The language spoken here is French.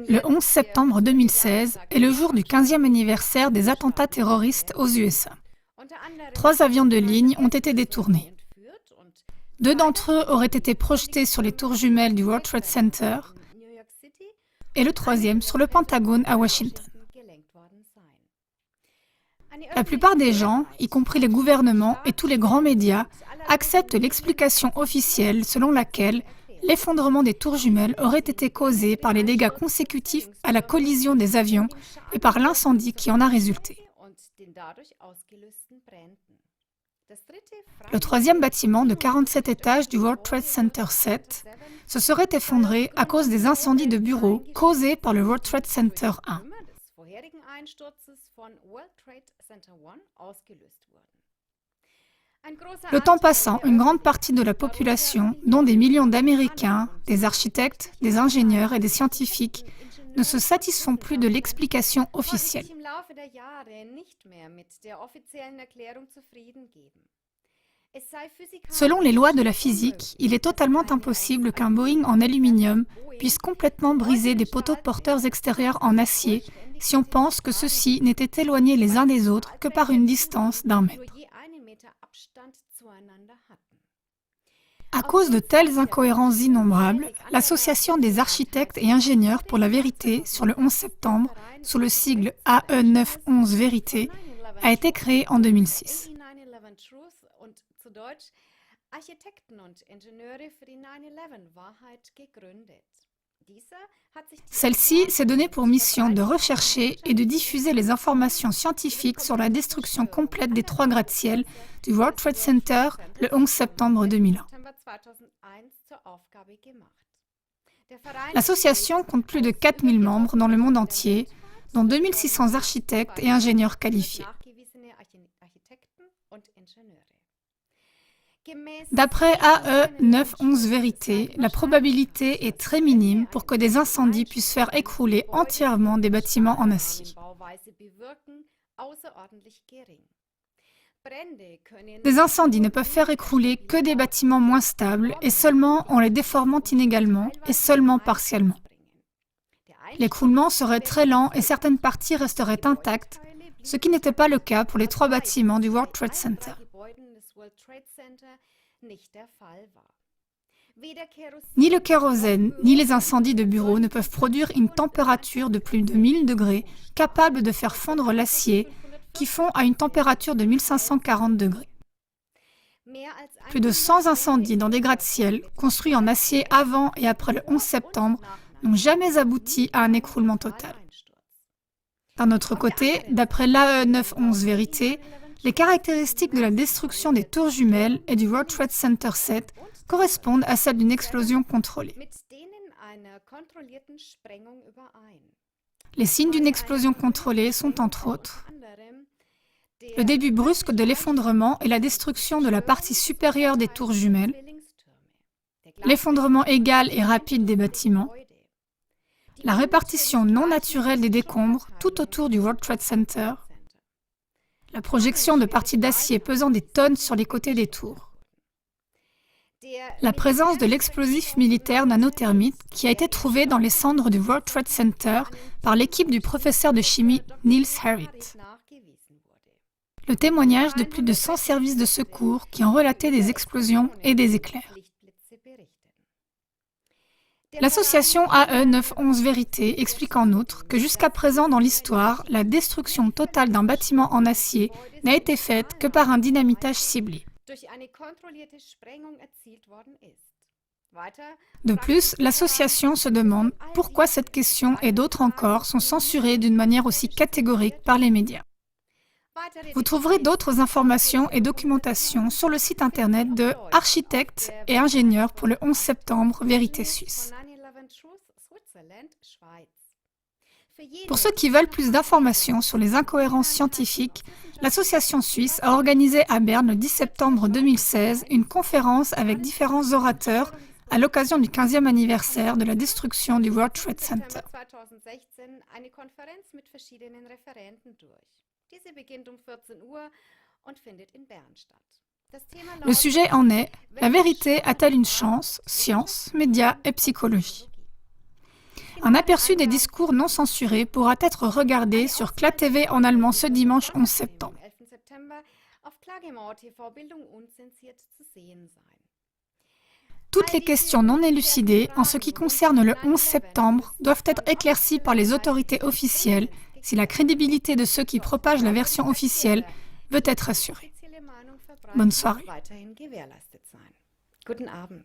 Le 11 septembre 2016 est le jour du 15e anniversaire des attentats terroristes aux USA. 3 avions de ligne ont été détournés. 2 d'entre eux auraient été projetés sur les tours jumelles du World Trade Center et le troisième sur le Pentagone à Washington. La plupart des gens, y compris les gouvernements et tous les grands médias, acceptent l'explication officielle selon laquelle l'effondrement des tours jumelles aurait été causé par les dégâts consécutifs à la collision des avions et par l'incendie qui en a résulté. Le troisième bâtiment de 47 étages du World Trade Center 7 se serait effondré à cause des incendies de bureaux causés par le World Trade Center 1. Le temps passant, une grande partie de la population, dont des millions d'Américains, des architectes, des ingénieurs et des scientifiques, ne se satisfont plus de l'explication officielle. Selon les lois de la physique, il est totalement impossible qu'un Boeing en aluminium puisse complètement briser des poteaux porteurs extérieurs en acier si on pense que ceux-ci n'étaient éloignés les uns des autres que par une distance d'1 mètre. À cause de telles incohérences innombrables, l'Association des architectes et ingénieurs pour la vérité sur le 11 septembre, sous le sigle AE911 Vérité, a été créée en 2006. Celle-ci s'est donnée pour mission de rechercher et de diffuser les informations scientifiques sur la destruction complète des 3 gratte-ciel du World Trade Center le 11 septembre 2001. L'association compte plus de 4000 membres dans le monde entier, dont 2600 architectes et ingénieurs qualifiés. D'après AE911 Vérité, la probabilité est très minime pour que des incendies puissent faire écrouler entièrement des bâtiments en acier. Des incendies ne peuvent faire écrouler que des bâtiments moins stables et seulement en les déformant inégalement et seulement partiellement. L'écroulement serait très lent et certaines parties resteraient intactes, ce qui n'était pas le cas pour les 3 bâtiments du World Trade Center. Ni le kérosène, ni les incendies de bureaux ne peuvent produire une température de plus de 1000 degrés capable de faire fondre l'acier qui fond à une température de 1540 degrés. Plus de 100 incendies dans des gratte-ciel construits en acier avant et après le 11 septembre n'ont jamais abouti à un écroulement total. D'un autre côté, d'après l'AE911 Vérité, les caractéristiques de la destruction des tours jumelles et du World Trade Center 7 correspondent à celles d'une explosion contrôlée. Les signes d'une explosion contrôlée sont entre autres le début brusque de l'effondrement et la destruction de la partie supérieure des tours jumelles, l'effondrement égal et rapide des bâtiments, la répartition non naturelle des décombres tout autour du World Trade Center, la projection de parties d'acier pesant des tonnes sur les côtés des tours, la présence de l'explosif militaire nanothermite qui a été trouvé dans les cendres du World Trade Center par l'équipe du professeur de chimie Niels Harrit, le témoignage de plus de 100 services de secours qui ont relaté des explosions et des éclairs. L'association AE911 Vérité explique en outre que jusqu'à présent dans l'histoire, la destruction totale d'un bâtiment en acier n'a été faite que par un dynamitage ciblé. De plus, l'association se demande pourquoi cette question et d'autres encore sont censurées d'une manière aussi catégorique par les médias. Vous trouverez d'autres informations et documentations sur le site internet de Architectes et ingénieurs pour le 11 septembre Vérité Suisse. Pour ceux qui veulent plus d'informations sur les incohérences scientifiques, l'association suisse a organisé à Berne le 10 septembre 2016 une conférence avec différents orateurs à l'occasion du 15e anniversaire de la destruction du World Trade Center. Le sujet en est « La vérité a-t-elle une chance? Science, médias et psychologie ». Un aperçu des discours non censurés pourra être regardé sur CLA TV en allemand ce dimanche 11 septembre. Toutes les questions non élucidées en ce qui concerne le 11 septembre doivent être éclaircies par les autorités officielles si la crédibilité de ceux qui propagent la version officielle veut être assurée. Bonne soirée. Guten Abend.